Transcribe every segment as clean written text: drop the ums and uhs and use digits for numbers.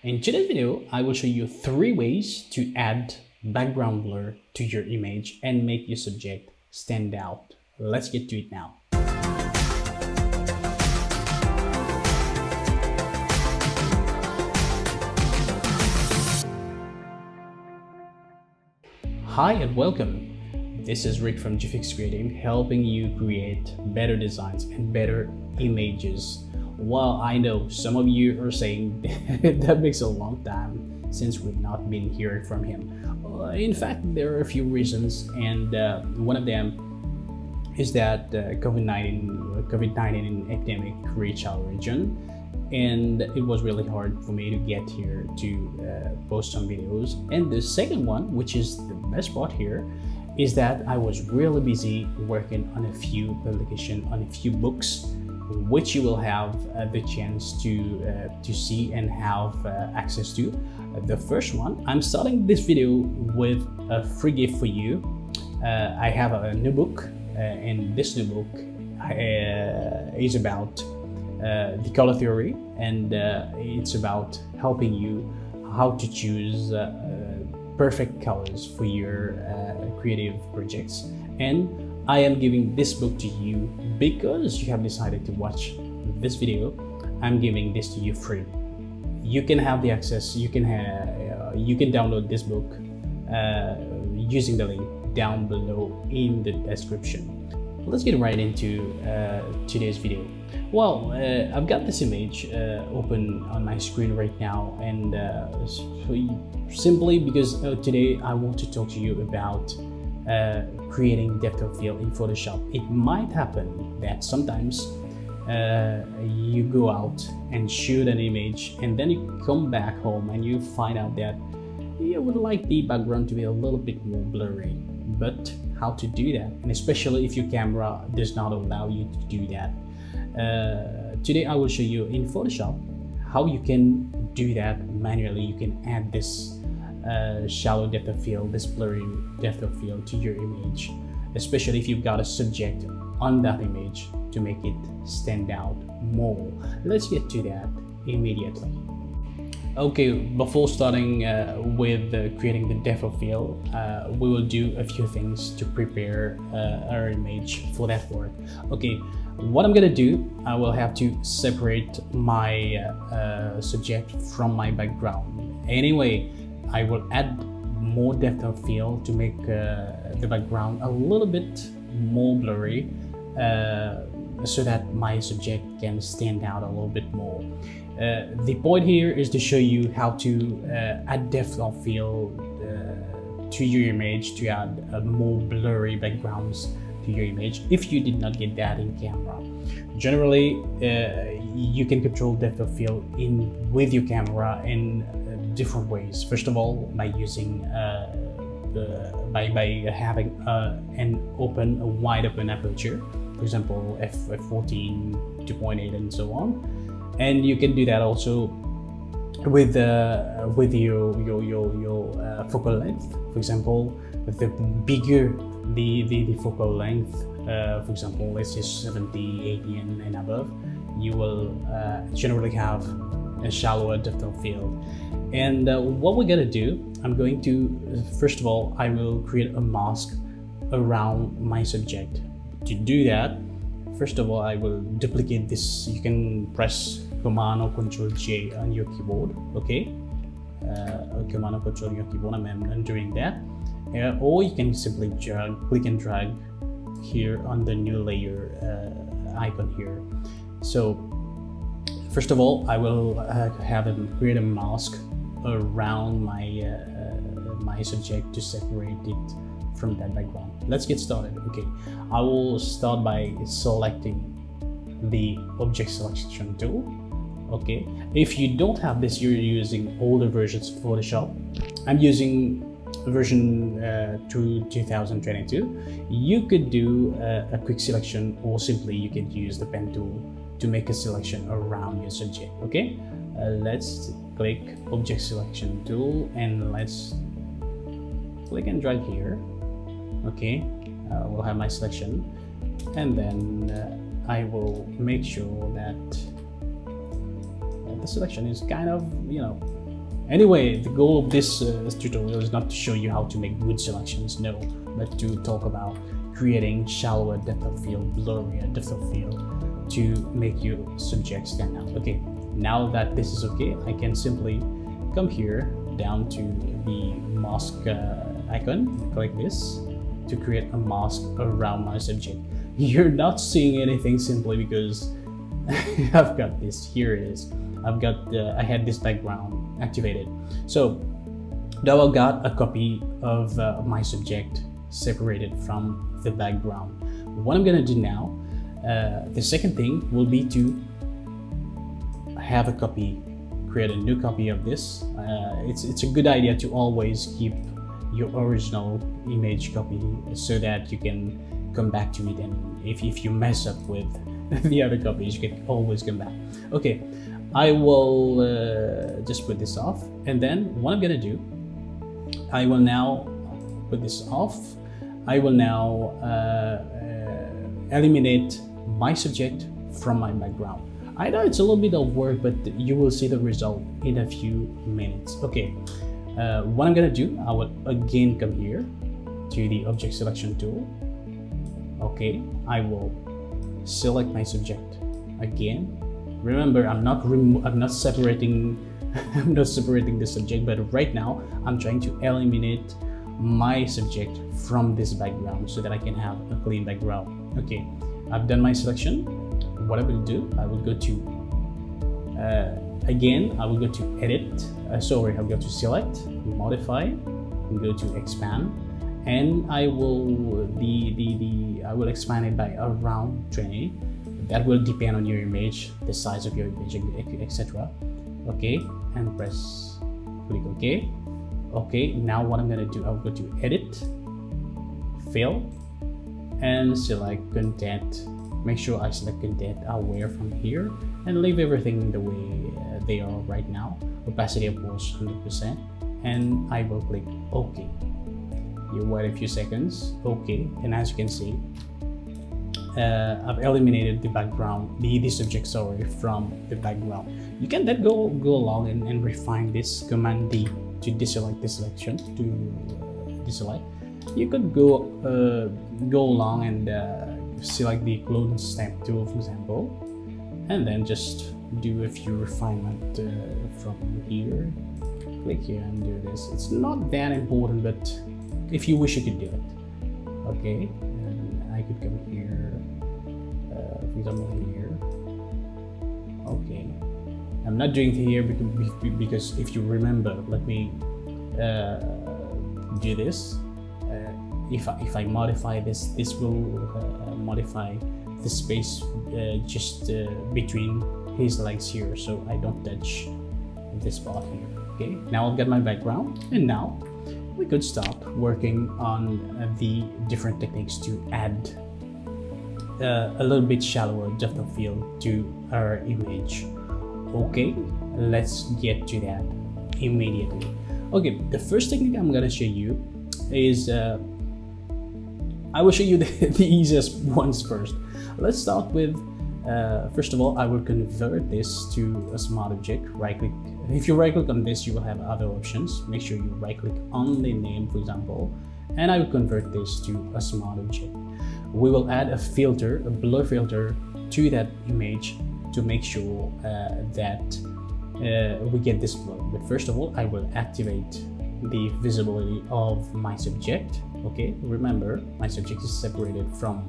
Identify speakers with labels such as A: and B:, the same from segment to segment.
A: In today's video, I will show you 3 ways to add background blur to your image and make your subject stand out. Let's get to it now. Hi and welcome. This is Rick from GFix Creating, helping you create better designs and better images. Well, I know some of you are saying that makes a long time since we've not been hearing from him. In fact, there are a few reasons, and one of them is that COVID-19 epidemic reached our region, and it was really hard for me to get here to post some videos. And the second one, which is the best part here, is that I was really busy working on a few publications, on a few books, which you will have the chance to see and have access to. The first one, I'm starting this video with a free gift for you. I have a new book, and this new book is about the color theory, and it's about helping you how to choose perfect colors for your creative projects. And I am giving this book to you because you have decided to watch this video. I'm giving this to you free. You can have the access. You can download this book using the link down below in the description. Let's get right into today's video. Well, I've got this image open on my screen right now, and simply because today I want to talk to you about creating depth of field in Photoshop. It might happen that sometimes you go out and shoot an image, and then you come back home and you find out that you would like the background to be a little bit more blurry. But how to do that? And especially if your camera does not allow you to do that. Today I will show you in Photoshop how you can do that manually. You can add this shallow depth of field, this blurry depth of field to your image, especially if you've got a subject on that image to make it stand out more. Let's get to that immediately. Okay, before starting with creating the depth of field, we will do a few things to prepare our image for that work. Okay, what I'm gonna do, I will have to separate my subject from my background. Anyway, I will add more depth of field to make the background a little bit more blurry, so that my subject can stand out a little bit more. The point here is to show you how to add depth of field to your image, to add more blurry backgrounds to your image if you did not get that in camera. Generally, you can control depth of field with your camera in different ways. First of all, by using by having a wide open aperture, for example f14, 2.8, and so on. And you can do that also with your focal length. For example, the bigger the focal length, for example, let's say 70, 80 and above, you will generally have a shallower depth of field. And what we're gonna do, I'm going to, first of all, I will create a mask around my subject. To do that, first of all, I will duplicate this. You can press Command or Control J on your keyboard, okay? Command or Control on your keyboard, I'm doing that. Or you can simply click and drag here on the new layer icon here. So, first of all, I will create a mask around my subject to separate it from that background. Let's get started. Okay, I will start by selecting the object selection tool. Okay, if you don't have this, you're using older versions of Photoshop. I'm using version 2022. You could do a quick selection, or simply you could use the pen tool to make a selection around your subject. Okay, let's click object selection tool and let's click and drag here. Okay, we'll have my selection, and then I will make sure that the selection is kind of, Anyway, the goal of this tutorial is not to show you how to make good selections, no, but to talk about creating shallower depth of field, blurrier depth of field to make your subject stand out. Okay, now that this is okay, I can simply come here down to the mask icon, click this to create a mask around my subject. You're not seeing anything simply because I've got this, here it is. I had this background activated. So now I've got a copy of my subject separated from the background. What I'm gonna do now, the second thing will be to have a copy, create a new copy of this. It's a good idea to always keep your original image copy so that you can come back to it, and if you mess up with the other copies, you can always come back. Okay, I will just put this off, and then what I'm gonna do, I will now put this off. I will now eliminate my subject from my background. I know it's a little bit of work, but you will see the result in a few minutes. Okay, what I'm gonna do, I will again come here to the object selection tool. Okay, I will select my subject again. Remember, I'm not separating I'm not separating the subject, but right now I'm trying to eliminate my subject from this background so that I can have a clean background. Okay, I've done my selection. What I will do, I will go to again, I will go to edit, I'll go to select, modify, and go to expand, and I will I will expand it by around 20. That will depend on your image, the size of your image, etc. Okay, and click OK. Okay, now what I'm gonna do, I'll go to edit, fill, and select content. Make sure I select content aware from here and leave everything the way they are right now. Opacity, of course, 100%, and I will click OK. You wait a few seconds. Okay, and as you can see, I've eliminated the background, the subject, sorry, from the background. You can then go along and refine this. Command D to deselect the selection, to deselect. You could go along and select the clone stamp tool, for example, and then just do a few refinement from here. Click here and do this. It's not that important, but if you wish, you could do it. Okay, and I could come here, for example, here. Okay, I'm not doing it here because if you remember, let me do this. If I modify this, this will modify the space just between his legs here, so I don't touch this spot here. Okay, now I've got my background, and now we could start working on the different techniques to add a little bit shallower depth of field to our image. Okay, let's get to that immediately. Okay, the first technique I'm gonna show you is I will show you the easiest ones first. Let's start with first of all, I will convert this to a smart object. Right click. If you right click on this, you will have other options. Make sure you right click on the name, for example, and I will convert this to a smart object. We will add a filter, a blur filter, to that image to make sure that we get this blur. But first of all, I will activate the visibility of my subject. Okay, remember my subject is separated from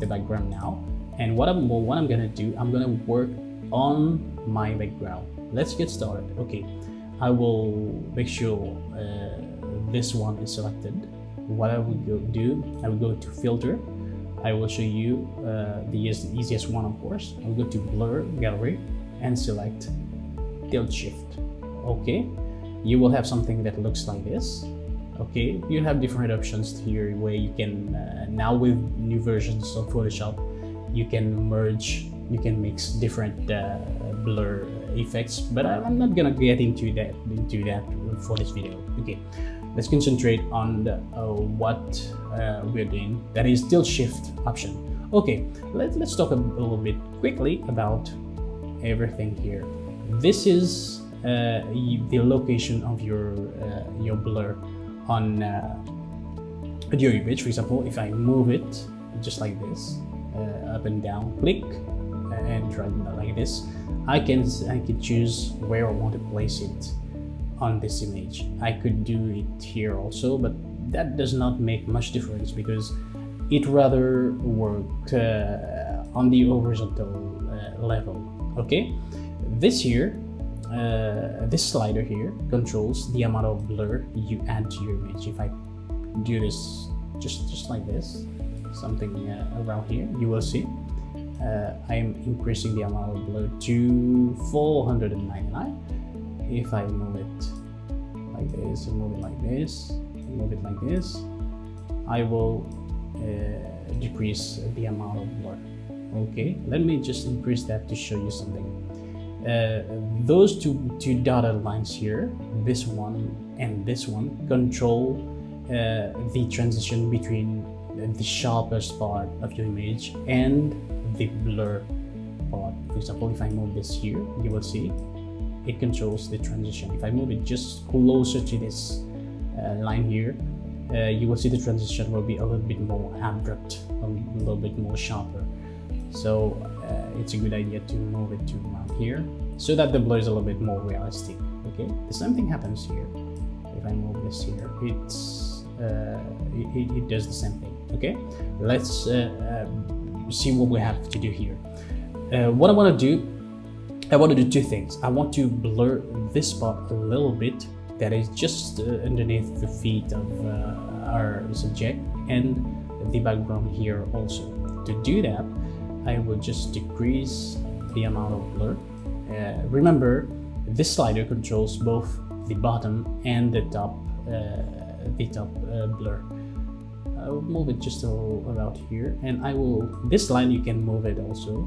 A: the background now, and what I'm gonna do, I'm gonna work on my background. Let's get started. Okay, I will make sure this one is selected. What I will do, I will go to filter. I will show you the easiest one, of course. I will go to blur gallery and select tilt shift. Okay, you will have something that looks like this. Okay, you have different options here where you can now, with new versions of Photoshop, you can merge, you can mix different blur effects, but I'm not gonna get into that for this video. Okay, let's concentrate on what we're doing, that is tilt shift option. Okay, let's talk a little bit quickly about everything here. This is the location of your blur on your image. For example, if I move it just like this, up and down, click and drag it like this, I can choose where I want to place it on this image. I could do it here also, but that does not make much difference because it rather work on the horizontal level. Okay, this here, this slider here controls the amount of blur you add to your image. If I do this just like this, something around here, you will see I am increasing the amount of blur to 499. If I move it like this, and move it like this, and move it like this, I will decrease the amount of blur. Okay, let me just increase that to show you something. Those two dotted lines here, this one and this one, control the transition between the sharpest part of your image and the blur part. For example, if I move this here, you will see it controls the transition. If I move it just closer to this line here, you will see the transition will be a little bit more abrupt, a little bit more sharper. So it's a good idea to move it to around here so that the blur is a little bit more realistic. Okay, the same thing happens here. If I move this here, it does the same thing. Okay, let's see what we have to do here. What I want to do two things. I want to blur this part a little bit that is just underneath the feet of our subject and the background here also. To do that, I will just decrease the amount of blur. Remember, this slider controls both the bottom and the top blur. I will move it just a little about here, and this line you can move it also.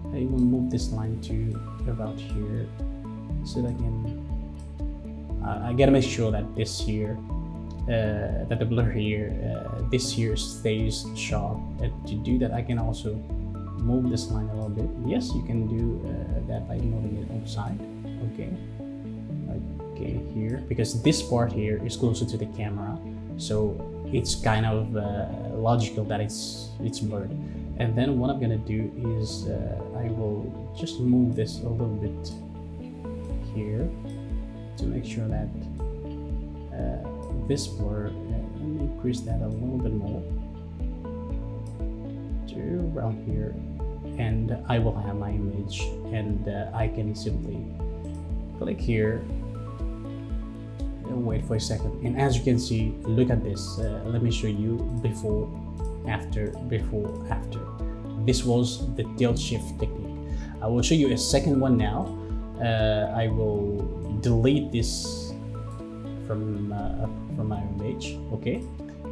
A: I will move this line to about here so that I gotta make sure that this here, that the blur here, this here stays sharp. And to do that, I can also move this line a little bit. Yes, you can do that by moving it outside. Okay, here, because this part here is closer to the camera, so it's kind of logical that it's blurred. And then what I'm gonna do is I will just move this a little bit here to make sure that this blur, let me increase that a little bit more to around here, and I will have my image, and I can simply click here and wait for a second. And as you can see, look at this. Let me show you before, after. This was the tilt shift technique. I will show you a second one now. I will delete this from my image. Okay,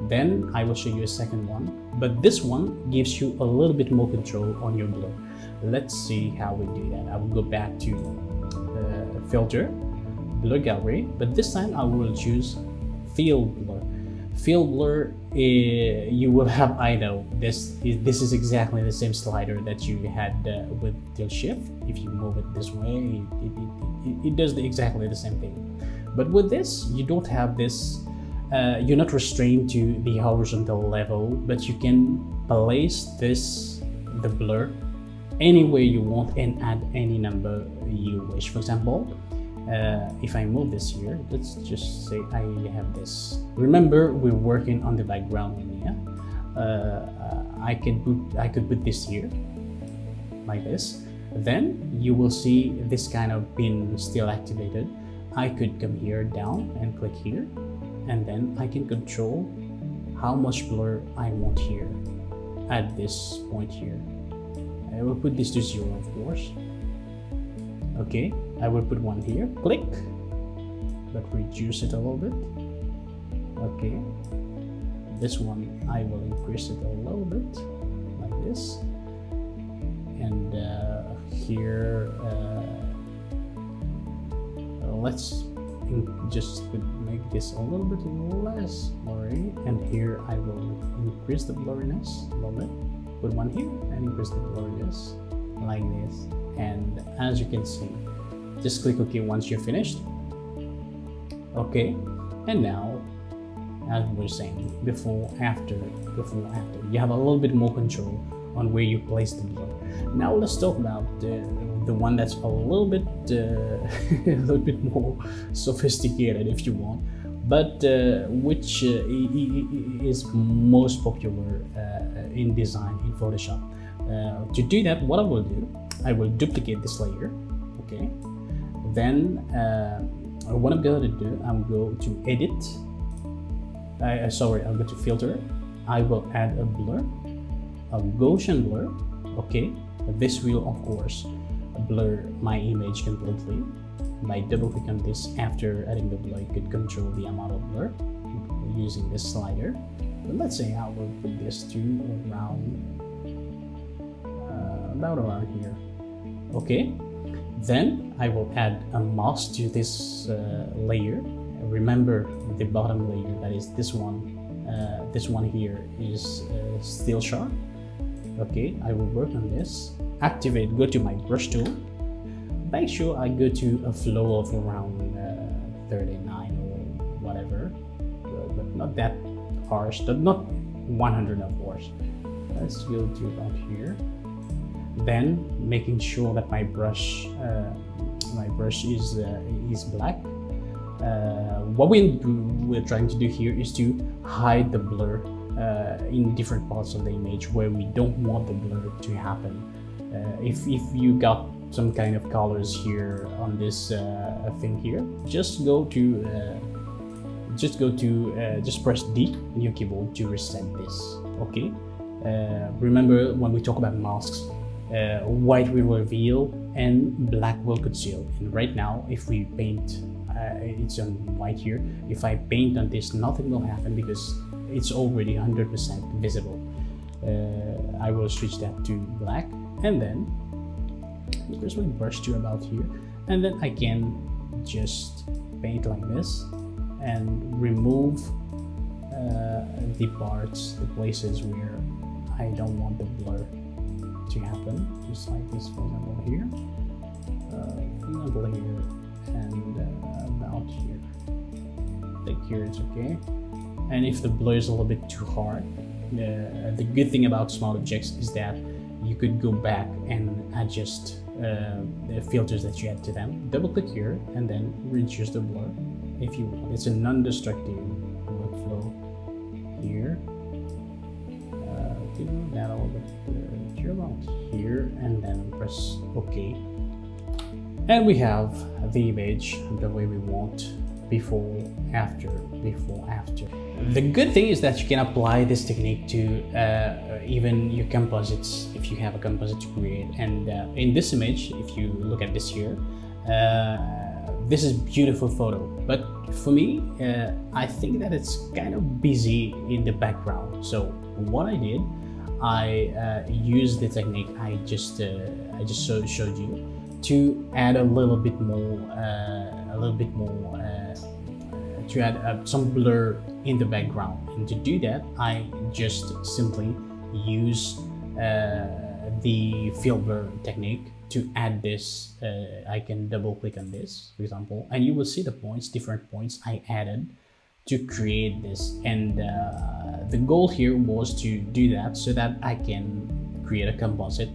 A: then I will show you a second one, but this one gives you a little bit more control on your blur. Let's see how we do that. I will go back to filter, blur gallery, but this time I will choose field blur. Field blur, you will have, I know this is exactly the same slider that you had with tilt shift. If you move it this way, it does exactly the same thing. But with this, you don't have this, you're not restrained to the horizontal level, but you can place the blur any way you want and add any number you wish. For example, if I move this here, let's just say I have this. Remember, we're working on the background area. I could put this here like this. Then you will see this kind of pin still activated. I could come here down and click here, and then I can control how much blur I want here at this point here. I will put this to 0, of course. Okay, I will put one here, click, but reduce it a little bit. Okay, this one I will increase it a little bit like this, and here let's just make this a little bit less blurry, and here I will increase the blurriness a little bit. Put one here and increase the blurriness like this. And as you can see, Just click OK once you're finished. Okay, and now, as we were saying, before, after, you have a little bit more control on where you place the blur. Now let's talk about the one that's a little bit more sophisticated, if you want, but which is most popular in design in Photoshop. To do that, what I will do, I will duplicate this layer. Okay, then what I'm going to do, I'm going to edit. I'll go to filter. I will add a blur, a Gaussian blur. Okay, this will of course blur my image completely. By double click on this after adding the blur, you could control the amount of blur using this slider. But let's say I will put this to around about around here. Okay, then I will add a mask to this layer. Remember the bottom layer, that is this one. This one here is still sharp. Okay, I will work on this. Activate, go to my brush tool. Make sure I go to a flow of around 39 or whatever, but not that harsh, but not 100 of course. Let's go to about here. Then making sure that my brush is black. What we're trying to do here is to hide the blur in different parts of the image where we don't want the blur to happen. If you got some kind of colors here on this thing here, just press D on your keyboard to reset this. Okay, remember when we talk about masks, white will reveal and black will conceal, and right now if we paint, it's on white here, if I paint on this, nothing will happen because it's already 100% visible. I will switch that to black, and then there's my brush to about here, and then I can just paint like this and remove the parts, the places where I don't want the blur to happen, just like this, for example here, here, and about here. I think here it's okay. And if the blur is a little bit too hard, the good thing about smart objects is that you could go back and adjust the filters that you add to them. Double click here and then reduce the blur if you want. It's a non-destructive workflow here. Do that a little bit around here, and then press OK. And we have the image the way we want, before, after, before, after. The good thing is that you can apply this technique to even your composites, if you have a composite to create. And in this image, if you look at this here, this is beautiful photo, but for me, I think that it's kind of busy in the background. So what I did, I used the technique I just showed you to add a little bit more, to add some blur in the background. And to do that, I just simply use the fill blur technique to add this. I can double click on this, for example, and you will see the points, different points I added to create this. And the goal here was to do that so that I can create a composite.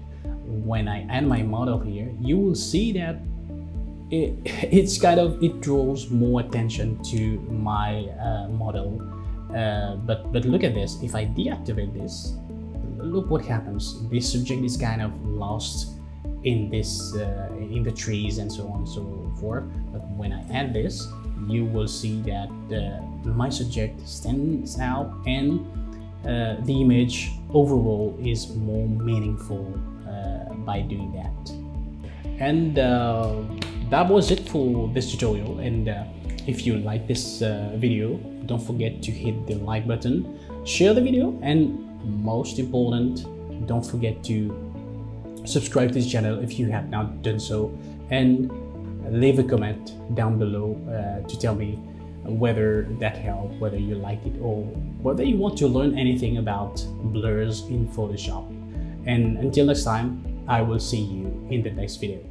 A: When I add my model here, you will see that it draws more attention to my model. But look at this. If I deactivate this, look what happens. This subject is kind of lost in this in the trees and so on and so forth. But when I add this, you will see that my subject stands out, and the image overall is more meaningful by doing that. And that was it for this tutorial. And if you like this video, don't forget to hit the like button, share the video, and most important, don't forget to subscribe to this channel if you have not done so, and leave a comment down below to tell me whether that helped, whether you liked it, or whether you want to learn anything about blurs in Photoshop. And until next time, I will see you in the next video.